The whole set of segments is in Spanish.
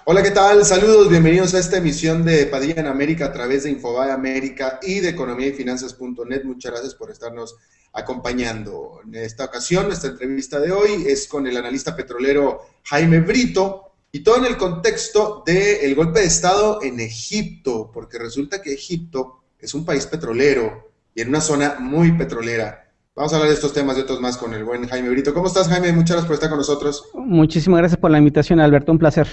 Hola, ¿qué tal? Saludos, bienvenidos a esta emisión de Padilla en América a través de Infobae América y de economía y finanzas.net. Muchas gracias por estarnos acompañando. En esta ocasión, nuestra entrevista de hoy es con el analista petrolero Jaime Brito y todo en el contexto del golpe de Estado en Egipto, porque resulta que Egipto es un país petrolero y en una zona muy petrolera. Vamos a hablar de estos temas y otros más con el buen Jaime Brito. ¿Cómo estás, Jaime? Muchas gracias por estar con nosotros. Muchísimas gracias por la invitación, Alberto. Un placer.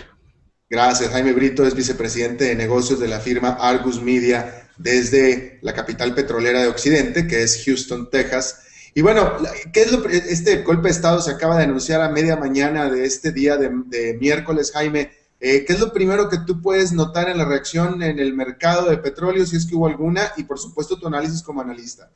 Gracias. Jaime Brito es vicepresidente de negocios de la firma Argus Media desde la capital petrolera de Occidente, que es Houston, Texas. Y bueno, ¿qué es este golpe de Estado se acaba de anunciar a media mañana de este día de miércoles, Jaime? ¿Qué es lo primero que tú puedes notar en la reacción en el mercado de petróleo, si es que hubo alguna? Y por supuesto tu análisis como analista.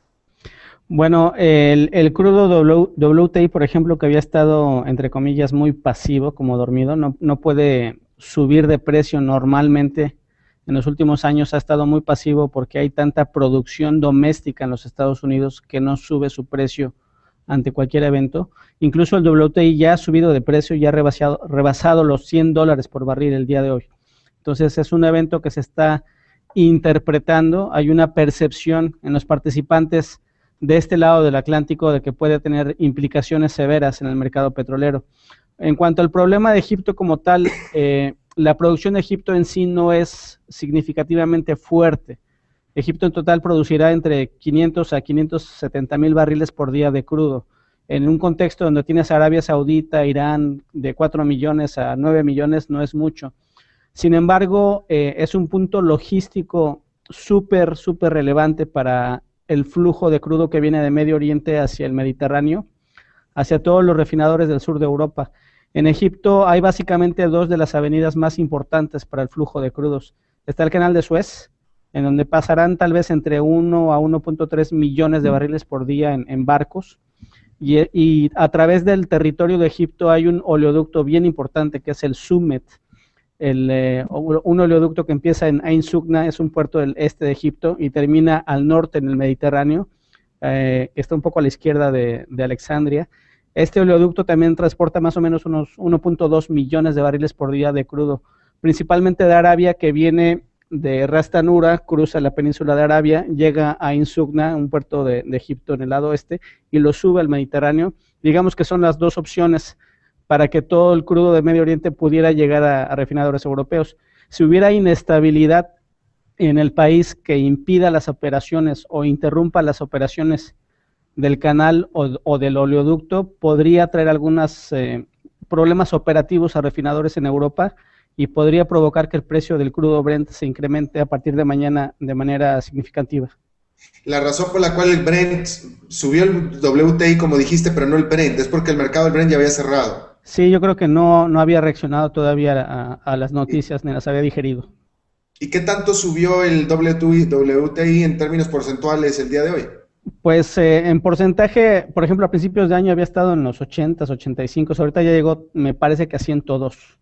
Bueno, el crudo WTI, por ejemplo, que había estado, entre comillas, muy pasivo, como dormido, no puede subir de precio normalmente. En los últimos años ha estado muy pasivo porque hay tanta producción doméstica en los Estados Unidos que no sube su precio ante cualquier evento. Incluso el WTI ya ha subido de precio, ya ha rebasado los $100 por barril el día de hoy. Entonces es un evento que se está interpretando, hay una percepción en los participantes de este lado del Atlántico de que puede tener implicaciones severas en el mercado petrolero. En cuanto al problema de Egipto como tal, la producción de Egipto en sí no es significativamente fuerte. Egipto en total producirá entre 500 a 570 mil barriles por día de crudo. En un contexto donde tienes Arabia Saudita, Irán, de 4 millones a 9 millones, no es mucho. Sin embargo, es un punto logístico súper relevante para el flujo de crudo que viene de Medio Oriente hacia el Mediterráneo, hacia todos los refinadores del sur de Europa. En Egipto hay básicamente dos de las avenidas más importantes para el flujo de crudos. Está el canal de Suez, en donde pasarán tal vez entre 1 a 1.3 millones de barriles por día en barcos, y a través del territorio de Egipto hay un oleoducto bien importante que es el Sumet, un oleoducto que empieza en Ain Sugna, es un puerto del este de Egipto, y termina al norte en el Mediterráneo, que está un poco a la izquierda de Alexandria. Este oleoducto también transporta más o menos unos 1.2 millones de barriles por día de crudo, principalmente de Arabia, que viene de Ras Tanura, cruza la península de Arabia, llega a Ain Sugna, un puerto de Egipto en el lado oeste, y lo sube al Mediterráneo. Digamos que son las dos opciones para que todo el crudo de Medio Oriente pudiera llegar a refinadores europeos. Si hubiera inestabilidad en el país que impida las operaciones o interrumpa las operaciones del canal o del oleoducto, podría traer algunos problemas operativos a refinadores en Europa y podría provocar que el precio del crudo Brent se incremente a partir de mañana de manera significativa. La razón por la cual el Brent subió el WTI, como dijiste, pero no el Brent, es porque el mercado del Brent ya había cerrado. Sí, yo creo que no había reaccionado todavía a las noticias ni las había digerido. ¿Y qué tanto subió el WTI en términos porcentuales el día de hoy? Pues en porcentaje, por ejemplo, a principios de año había estado en los 80, 85, ahorita ya llegó, me parece que a 102.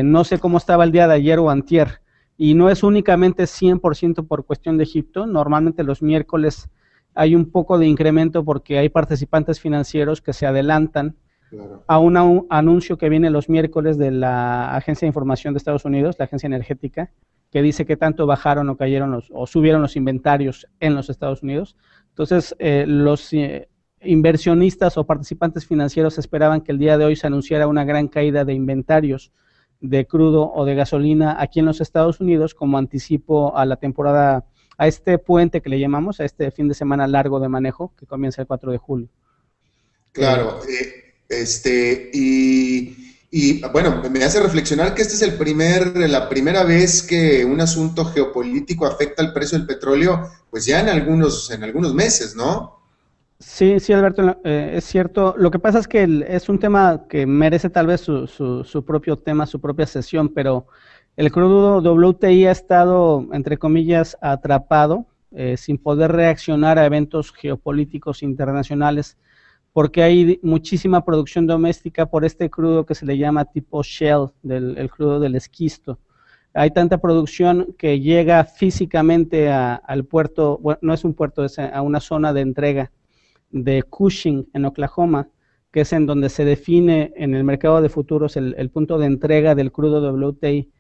No sé cómo estaba el día de ayer o antier, y no es únicamente 100% por cuestión de Egipto. Normalmente los miércoles hay un poco de incremento porque hay participantes financieros que se adelantan Claro. a un anuncio que viene los miércoles de la Agencia de Información de Estados Unidos, la Agencia Energética, que dice que tanto bajaron o cayeron o subieron los inventarios en los Estados Unidos. Entonces, los inversionistas o participantes financieros esperaban que el día de hoy se anunciara una gran caída de inventarios de crudo o de gasolina aquí en los Estados Unidos como anticipo a la temporada, a este puente que le llamamos, a este fin de semana largo de manejo que comienza el 4 de julio. Eh, Claro, bueno, me hace reflexionar que esta es la primera vez que un asunto geopolítico afecta el precio del petróleo, pues ya en algunos meses, ¿no? Sí, sí, Alberto, es cierto. Lo que pasa es que es un tema que merece tal vez su propio tema, su propia sesión, pero el crudo WTI ha estado, entre comillas, atrapado, sin poder reaccionar a eventos geopolíticos internacionales, porque hay muchísima producción doméstica por este crudo que se le llama tipo Shell, el crudo del esquisto. Hay tanta producción que llega físicamente al puerto, bueno, no es un puerto, es a una zona de entrega de Cushing, en Oklahoma, que es en donde se define en el mercado de futuros el punto de entrega del crudo WTI.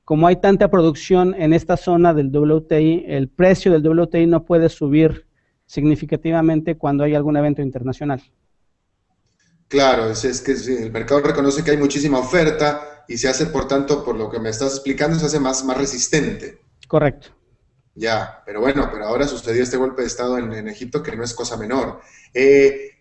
como hay tanta producción en esta zona del WTI, el precio del WTI no puede subir significativamente cuando hay algún evento internacional. Claro, es que el mercado reconoce que hay muchísima oferta y se hace, por tanto, por lo que me estás explicando, se hace más resistente. Correcto. Ya, pero bueno, pero ahora sucedió este golpe de Estado en Egipto que no es cosa menor. De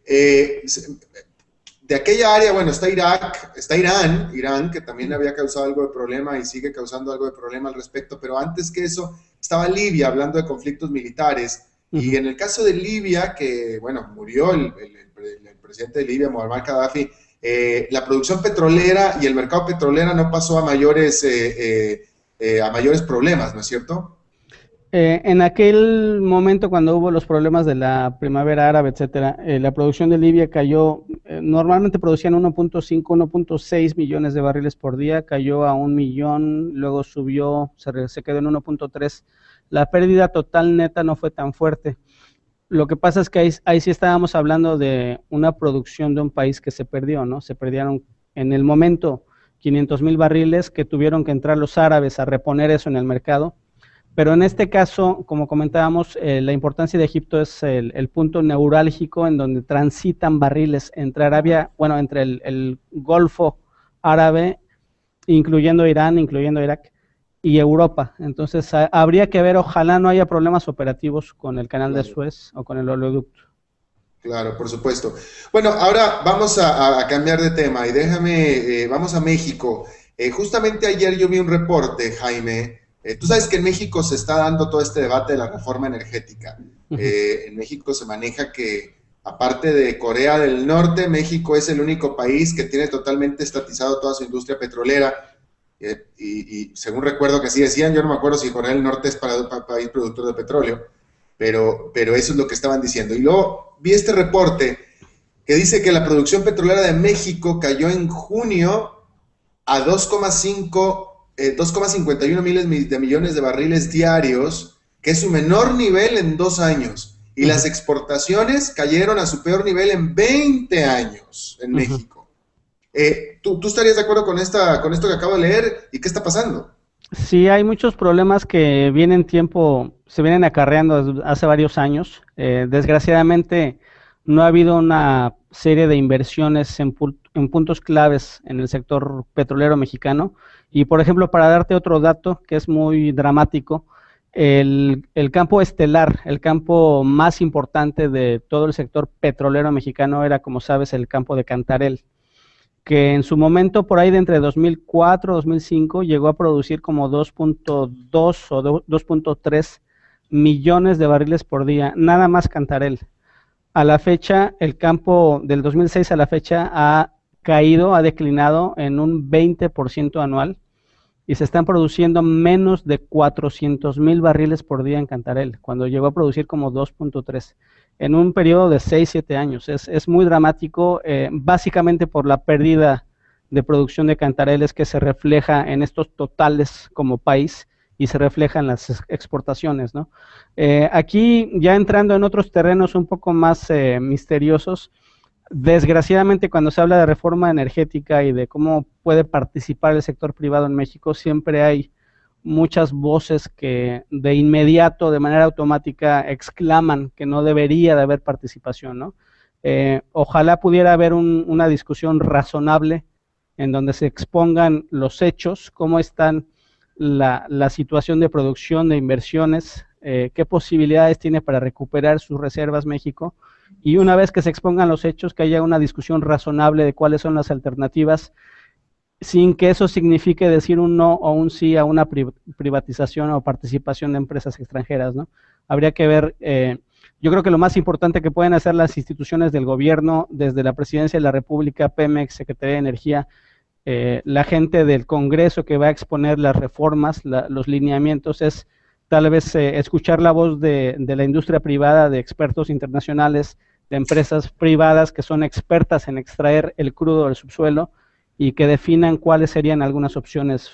aquella área, bueno, está Irak, está Irán, que también había causado algo de problema y sigue causando algo de problema al respecto, pero antes que eso estaba Libia, hablando de conflictos militares. Y en el caso de Libia, que, bueno, murió el presidente de Libia, Muammar Gaddafi, la producción petrolera y el mercado petrolero no pasó a mayores problemas, ¿no es cierto? En aquel momento, cuando hubo los problemas de la primavera árabe, etcétera, la producción de Libia cayó, normalmente producían 1.5, 1.6 millones de barriles por día, cayó a 1 millón, luego subió, se quedó en 1.3. La pérdida total neta no fue tan fuerte. Lo que pasa es que ahí sí estábamos hablando de una producción de un país que se perdió, ¿no? Se perdieron en el momento 500,000 barriles que tuvieron que entrar los árabes a reponer eso en el mercado. Pero en este caso, como comentábamos, la importancia de Egipto es el punto neurálgico en donde transitan barriles entre Arabia, bueno, entre el Golfo Árabe, incluyendo Irán, incluyendo Irak, y Europa. Entonces, habría que ver, ojalá no haya problemas operativos con el canal de Suez o con el oleoducto. Claro, por supuesto. Bueno, ahora vamos a cambiar de tema y vamos a México. Justamente ayer yo vi un reporte, Jaime. Tú sabes que en México se está dando todo este debate de la reforma energética. En México se maneja que, aparte de Corea del Norte, México es el único país que tiene totalmente estatizado toda su industria petrolera. Y según recuerdo que así decían, yo no me acuerdo si Corea del Norte es país productor de petróleo, pero eso es lo que estaban diciendo. Y luego vi este reporte que dice que la producción petrolera de México cayó en junio a 2,51 miles de millones de barriles diarios, que es su menor nivel en 2 años. Y las exportaciones cayeron a su peor nivel en 20 años en México. ¿Tú estarías de acuerdo con esto que acabo de leer? ¿Y qué está pasando? Sí, hay muchos problemas que se vienen acarreando hace varios años. Desgraciadamente, no ha habido una serie de inversiones en puntos claves en el sector petrolero mexicano. Y, por ejemplo, para darte otro dato que es muy dramático, el campo estelar, el campo más importante de todo el sector petrolero mexicano era, como sabes, el campo de Cantarell, que en su momento, por ahí de entre 2004 y 2005, llegó a producir como 2.2 o 2.3 millones de barriles por día, nada más Cantarell. A la fecha, el campo del 2006 a la fecha ha declinado en un 20% anual y se están produciendo menos de 400,000 barriles por día en Cantarell, cuando llegó a producir como 2.3 en un periodo de 6-7 años. Es muy dramático, básicamente por la pérdida de producción de Cantarell es que se refleja en estos totales como país y se refleja en las exportaciones, ¿no? Aquí, ya entrando en otros terrenos un poco más misteriosos, desgraciadamente, cuando se habla de reforma energética y de cómo puede participar el sector privado en México, siempre hay muchas voces que de inmediato, de manera automática, exclaman que no debería de haber participación, ¿no? Ojalá pudiera haber una discusión razonable en donde se expongan los hechos, cómo están la situación de producción, de inversiones, qué posibilidades tiene para recuperar sus reservas México, y una vez que se expongan los hechos, que haya una discusión razonable de cuáles son las alternativas, sin que eso signifique decir un no o un sí a una privatización o participación de empresas extranjeras, ¿no? Habría que ver, yo creo que lo más importante que pueden hacer las instituciones del gobierno, desde la Presidencia de la República, Pemex, Secretaría de Energía, la gente del Congreso que va a exponer las reformas, los lineamientos, es tal vez escuchar la voz de la industria privada, de expertos internacionales, de empresas privadas que son expertas en extraer el crudo del subsuelo y que definan cuáles serían algunas opciones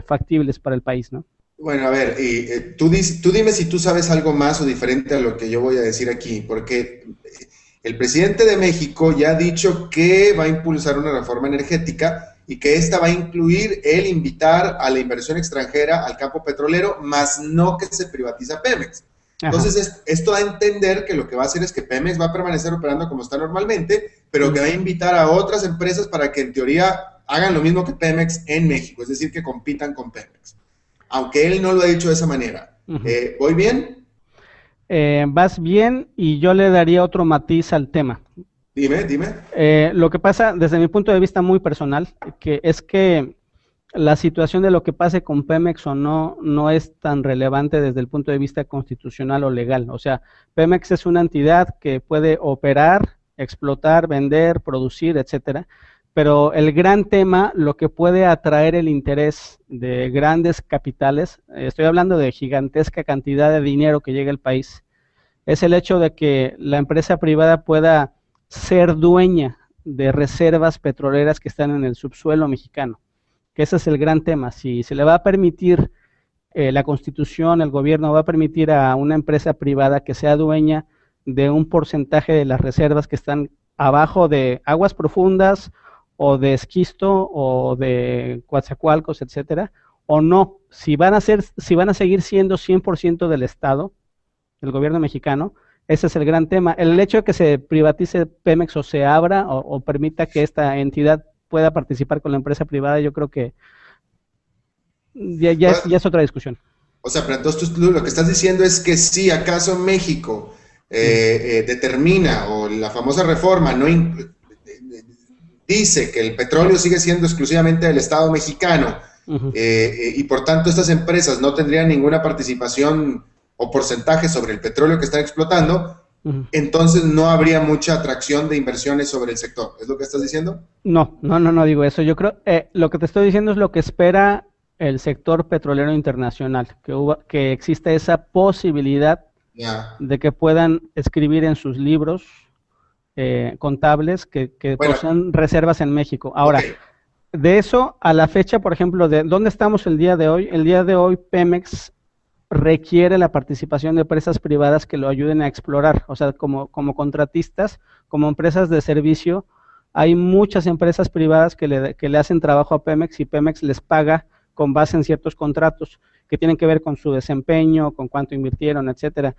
factibles para el país, ¿no? Bueno, a ver, tú dime si tú sabes algo más o diferente a lo que yo voy a decir aquí, porque el presidente de México ya ha dicho que va a impulsar una reforma energética y que esta va a incluir el invitar a la inversión extranjera al campo petrolero, más no que se privatiza Pemex. Entonces, esto da a entender que lo que va a hacer es que Pemex va a permanecer operando como está normalmente, pero que va a invitar a otras empresas para que en teoría hagan lo mismo que Pemex en México, es decir, que compitan con Pemex. Aunque él no lo ha dicho de esa manera. ¿Voy bien? Vas bien, y yo le daría otro matiz al tema. Dime. Lo que pasa, desde mi punto de vista muy personal, es que la situación de lo que pase con Pemex o no es tan relevante desde el punto de vista constitucional o legal. O sea, Pemex es una entidad que puede operar, explotar, vender, producir, etcétera, pero el gran tema, lo que puede atraer el interés de grandes capitales, estoy hablando de gigantesca cantidad de dinero que llega al país, es el hecho de que la empresa privada pueda ser dueña de reservas petroleras que están en el subsuelo mexicano. Que ese es el gran tema. Si se le va a permitir, la Constitución, el gobierno va a permitir a una empresa privada que sea dueña de un porcentaje de las reservas que están abajo de aguas profundas o de esquisto o de Coatzacoalcos, etcétera, o no, si van a seguir siendo 100% del Estado, del gobierno mexicano. Ese es el gran tema. El hecho de que se privatice Pemex o se abra o permita que esta entidad pueda participar con la empresa privada, yo creo que ya es otra discusión. O sea, pero entonces tú lo que estás diciendo es que si acaso México determina, o la famosa reforma dice que el petróleo sigue siendo exclusivamente del Estado mexicano, y por tanto estas empresas no tendrían ninguna participación o porcentaje sobre el petróleo que están explotando, entonces no habría mucha atracción de inversiones sobre el sector. ¿Es lo que estás diciendo? No digo eso. Yo creo, lo que te estoy diciendo es lo que espera el sector petrolero internacional, que existe esa posibilidad de que puedan escribir en sus libros contables que poseen reservas en México. Ahora, de eso a la fecha, por ejemplo, de dónde estamos el día de hoy, Pemex requiere la participación de empresas privadas que lo ayuden a explorar, o sea, como contratistas, como empresas de servicio. Hay muchas empresas privadas que le hacen trabajo a Pemex, y Pemex les paga con base en ciertos contratos que tienen que ver con su desempeño, con cuánto invirtieron, etcétera.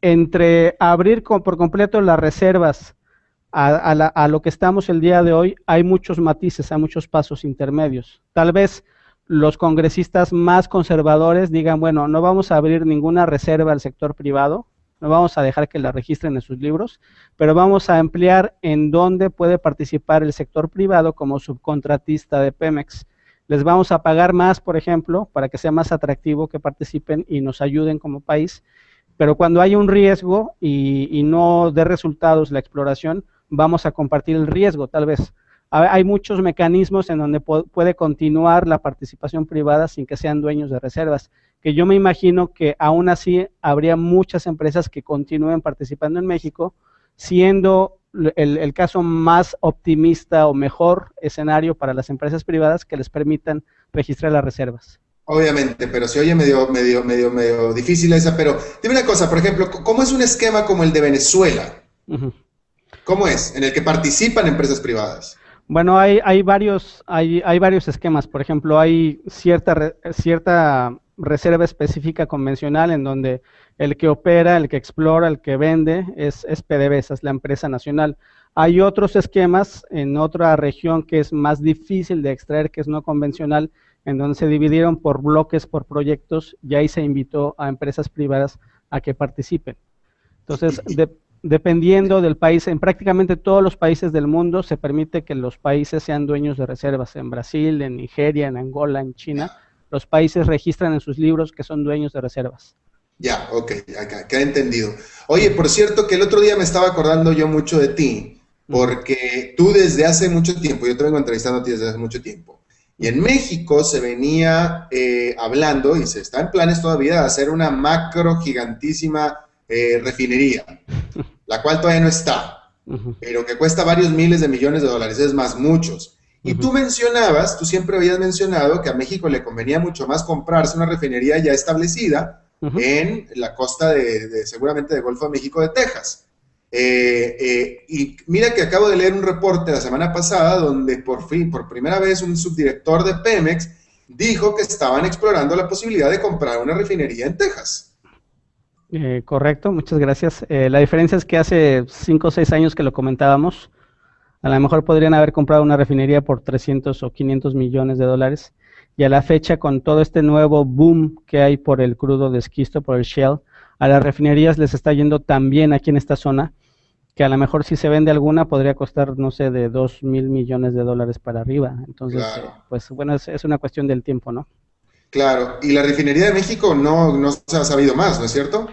Entre abrir por completo las reservas a lo que estamos el día de hoy, hay muchos matices, hay muchos pasos intermedios. Tal vez los congresistas más conservadores digan, bueno, no vamos a abrir ninguna reserva al sector privado, no vamos a dejar que la registren en sus libros, pero vamos a ampliar en dónde puede participar el sector privado como subcontratista de Pemex. Les vamos a pagar más, por ejemplo, para que sea más atractivo que participen y nos ayuden como país, pero cuando hay un riesgo y no dé resultados la exploración, vamos a compartir el riesgo, tal vez. Hay muchos mecanismos en donde puede continuar la participación privada sin que sean dueños de reservas, que yo me imagino que aún así habría muchas empresas que continúen participando en México, siendo el caso más optimista o mejor escenario para las empresas privadas que les permitan registrar las reservas. Obviamente, pero se oye medio difícil esa, pero dime una cosa, por ejemplo, ¿cómo es un esquema como el de Venezuela? ¿Cómo es? En el que participan empresas privadas. Bueno, hay varios esquemas. Por ejemplo, hay cierta reserva específica convencional en donde el que opera, el que explora, el que vende es PDVSA, es la empresa nacional. Hay otros esquemas en otra región que es más difícil de extraer, que es no convencional, en donde se dividieron por bloques, por proyectos, y ahí se invitó a empresas privadas a que participen. Entonces, dependiendo del país, en prácticamente todos los países del mundo se permite que los países sean dueños de reservas. En Brasil, en Nigeria, en Angola, en China, los países registran en sus libros que son dueños de reservas. Ya, ok, acá, queda entendido. Oye, por cierto, que el otro día me estaba acordando yo mucho de ti, porque tú desde hace mucho tiempo, yo te vengo entrevistando a ti desde hace mucho tiempo, y en México se venía hablando, y se está en planes todavía, de hacer una macro gigantísima refinería, la cual todavía no está, pero que cuesta varios miles de millones de dólares, es más, muchos. Y tú siempre habías mencionado que a México le convenía mucho más comprarse una refinería ya establecida en la costa seguramente del Golfo de México de Texas. Y mira que acabo de leer un reporte la semana pasada donde por primera vez, un subdirector de Pemex dijo que estaban explorando la posibilidad de comprar una refinería en Texas. Correcto, muchas gracias. La diferencia es que hace 5 o 6 años que lo comentábamos, a lo mejor podrían haber comprado una refinería por 300 o 500 millones de dólares, y a la fecha, con todo este nuevo boom que hay por el crudo de esquisto, por el shale, a las refinerías les está yendo tan bien aquí en esta zona, que a lo mejor si se vende alguna podría costar, no sé, de 2,000 millones de dólares para arriba. Entonces, Claro. pues bueno, es una cuestión del tiempo, ¿no? Claro, y la refinería de México no se ha sabido más, ¿no es cierto?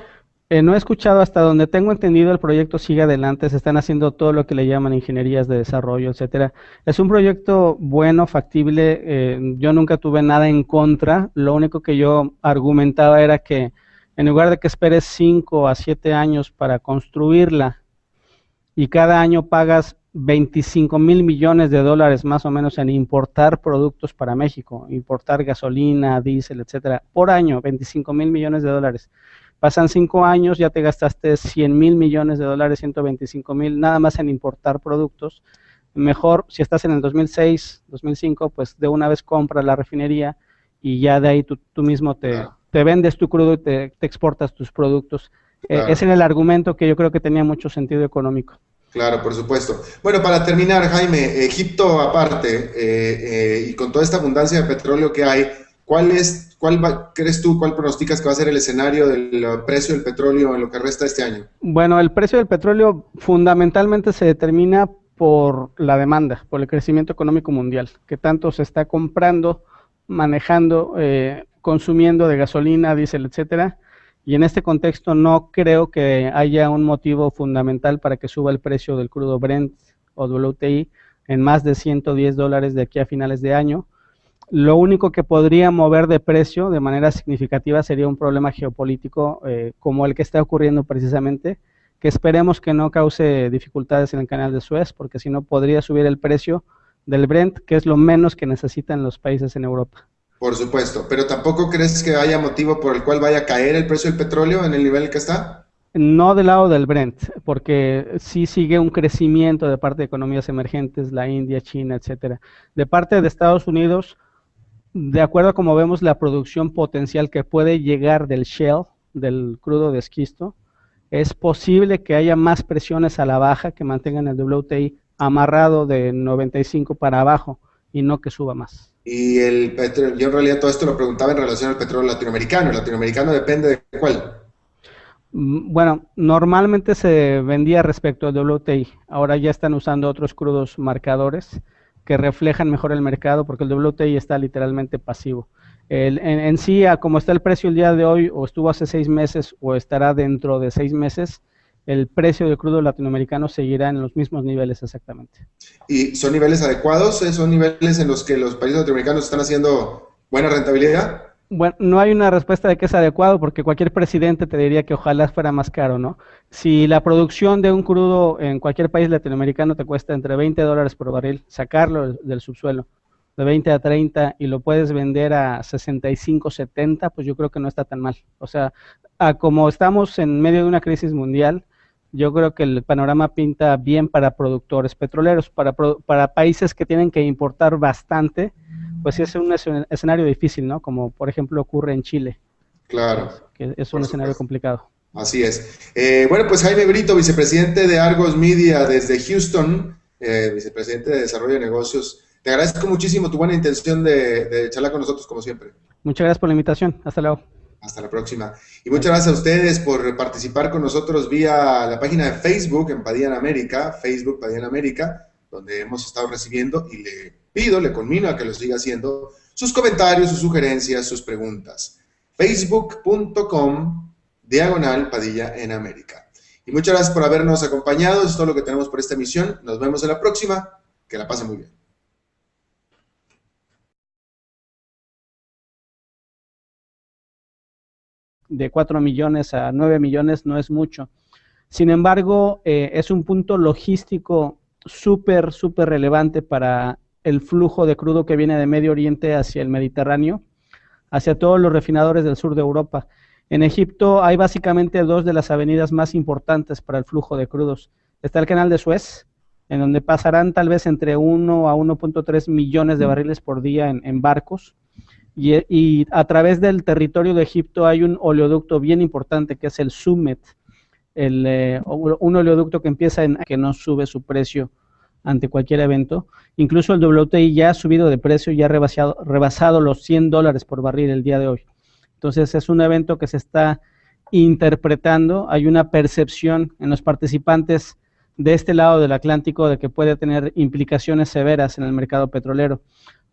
No he escuchado, hasta donde tengo entendido, el proyecto sigue adelante, se están haciendo todo lo que le llaman ingenierías de desarrollo, etcétera. Es un proyecto bueno, factible, yo nunca tuve nada en contra, lo único que yo argumentaba era que en lugar de que esperes 5 a 7 años para construirla y cada año pagas 25,000 millones de dólares más o menos en importar productos para México, importar gasolina, diésel, etcétera, por año, 25,000 millones de dólares. Pasan 5 años, ya te gastaste 100,000 millones de dólares, 125,000, nada más en importar productos. Mejor, si estás en el 2006, 2005, pues de una vez compras la refinería y ya de ahí tú mismo te vendes tu crudo y te exportas tus productos. Claro. Ese era el argumento que yo creo que tenía mucho sentido económico. Claro, por supuesto. Bueno, para terminar, Jaime, Egipto aparte, y con toda esta abundancia de petróleo que hay, crees tú, cuál pronosticas que va a ser el escenario del precio del petróleo en lo que resta de este año? Bueno, el precio del petróleo fundamentalmente se determina por la demanda, por el crecimiento económico mundial, que tanto se está comprando, manejando, consumiendo de gasolina, diésel, etcétera. Y en este contexto no creo que haya un motivo fundamental para que suba el precio del crudo Brent o WTI en más de $110 de aquí a finales de año. Lo único que podría mover de precio de manera significativa sería un problema geopolítico como el que está ocurriendo precisamente, que esperemos que no cause dificultades en el canal de Suez, porque si no podría subir el precio del Brent, que es lo menos que necesitan los países en Europa. Por supuesto, pero ¿tampoco crees que haya motivo por el cual vaya a caer el precio del petróleo en el nivel que está? No del lado del Brent, porque sí sigue un crecimiento de parte de economías emergentes, la India, China, etcétera. De parte de Estados Unidos, de acuerdo a como vemos la producción potencial que puede llegar del shale, del crudo de esquisto, es posible que haya más presiones a la baja que mantengan el WTI amarrado de 95 para abajo y no que suba más. Y el petróleo, yo en realidad todo esto lo preguntaba en relación al petróleo latinoamericano. ¿El latinoamericano depende de cuál? Bueno, normalmente se vendía respecto al WTI, ahora ya están usando otros crudos marcadores que reflejan mejor el mercado porque el WTI está literalmente pasivo. En sí, a como está el precio el día de hoy, o estuvo hace 6 meses, o estará dentro de 6 meses, el precio del crudo latinoamericano seguirá en los mismos niveles exactamente. ¿Y son niveles adecuados? ¿Son niveles en los que los países latinoamericanos están haciendo buena rentabilidad? Bueno, no hay una respuesta de que es adecuado porque cualquier presidente te diría que ojalá fuera más caro, ¿no? Si la producción de un crudo en cualquier país latinoamericano te cuesta entre $20 por barril, sacarlo del subsuelo, de 20 a 30 y lo puedes vender a 65, 70, pues yo creo que no está tan mal. O sea, como estamos en medio de una crisis mundial, yo creo que el panorama pinta bien para productores petroleros, para países que tienen que importar bastante, pues es un escenario difícil, ¿no? Como por ejemplo ocurre en Chile. Claro. Que es un escenario complicado. Así es. Bueno, pues Jaime Brito, vicepresidente de Argos Media desde Houston, vicepresidente de Desarrollo de Negocios. Te agradezco muchísimo tu buena intención de charlar con nosotros, como siempre. Muchas gracias por la invitación. Hasta luego. Hasta la próxima. Y muchas gracias a ustedes por participar con nosotros vía la página de Facebook en Padilla en América, Facebook Padilla en América, donde hemos estado recibiendo y le conmino a que lo siga haciendo, sus comentarios, sus sugerencias, sus preguntas. Facebook.com/Padilla en América. Y muchas gracias por habernos acompañado. Eso es todo lo que tenemos por esta emisión. Nos vemos en la próxima. Que la pasen muy bien. De 4 millones a 9 millones no es mucho. Sin embargo, es un punto logístico súper relevante para el flujo de crudo que viene de Medio Oriente hacia el Mediterráneo, hacia todos los refinadores del sur de Europa. En Egipto hay básicamente dos de las avenidas más importantes para el flujo de crudos. Está el canal de Suez, en donde pasarán tal vez entre 1 a 1.3 millones de barriles por día en barcos, y a través del territorio de Egipto hay un oleoducto bien importante que es el Sumet, un oleoducto que empieza que no sube su precio ante cualquier evento. Incluso el WTI ya ha subido de precio y ha rebasado los $100 por barril el día de hoy. Entonces es un evento que se está interpretando, hay una percepción en los participantes de este lado del Atlántico de que puede tener implicaciones severas en el mercado petrolero.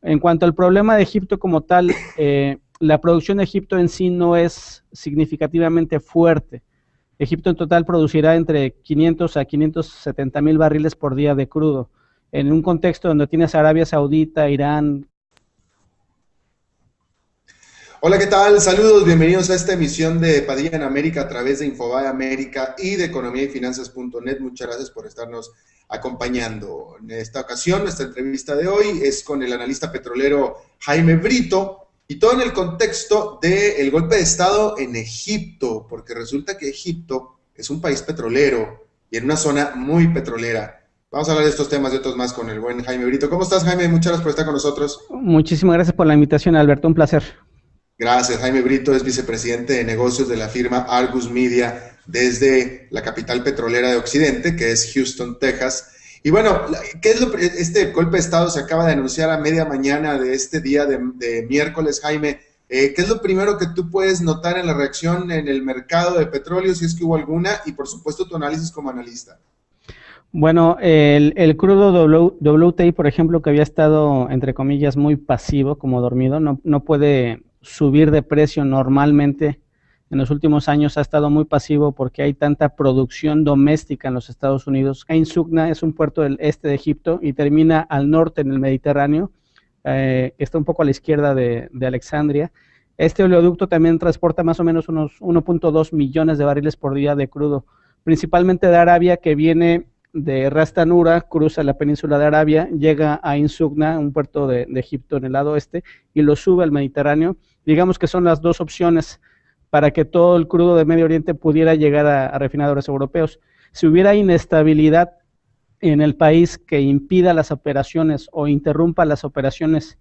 En cuanto al problema de Egipto como tal, la producción de Egipto en sí no es significativamente fuerte. Egipto en total producirá entre 500 a 570 mil barriles por día de crudo, en un contexto donde tienes Arabia Saudita, Irán. Hola, ¿qué tal? Saludos, bienvenidos a esta emisión de Padilla en América a través de Infobae América y de economía y finanzas.net. Muchas gracias por estarnos acompañando. En esta ocasión, nuestra entrevista de hoy es con el analista petrolero Jaime Brito, y todo en el contexto del golpe de Estado en Egipto, porque resulta que Egipto es un país petrolero y en una zona muy petrolera. Vamos a hablar de estos temas y otros más con el buen Jaime Brito. ¿Cómo estás, Jaime? Muchas gracias por estar con nosotros. Muchísimas gracias por la invitación, Alberto. Un placer. Gracias. Jaime Brito es vicepresidente de negocios de la firma Argus Media desde la capital petrolera de Occidente, que es Houston, Texas. Y bueno, ¿qué es este golpe de Estado se acaba de anunciar a media mañana de este día de miércoles, Jaime? ¿Qué es lo primero que tú puedes notar en la reacción en el mercado de petróleo, si es que hubo alguna, y por supuesto tu análisis como analista? Bueno, el crudo WTI, por ejemplo, que había estado, entre comillas, muy pasivo, como dormido, no puede subir de precio normalmente. En los últimos años ha estado muy pasivo porque hay tanta producción doméstica en los Estados Unidos. Ain Sokhna es un puerto del este de Egipto y termina al norte en el Mediterráneo, que está un poco a la izquierda de Alexandria. Este oleoducto también transporta más o menos unos 1.2 millones de barriles por día de crudo, principalmente de Arabia, que viene de Ras Tanura, cruza la península de Arabia, llega a Ain Sokhna, un puerto de Egipto en el lado oeste, y lo sube al Mediterráneo. Digamos que son las dos opciones para que todo el crudo de Medio Oriente pudiera llegar a refinadores europeos. Si hubiera inestabilidad en el país que impida las operaciones o interrumpa las operaciones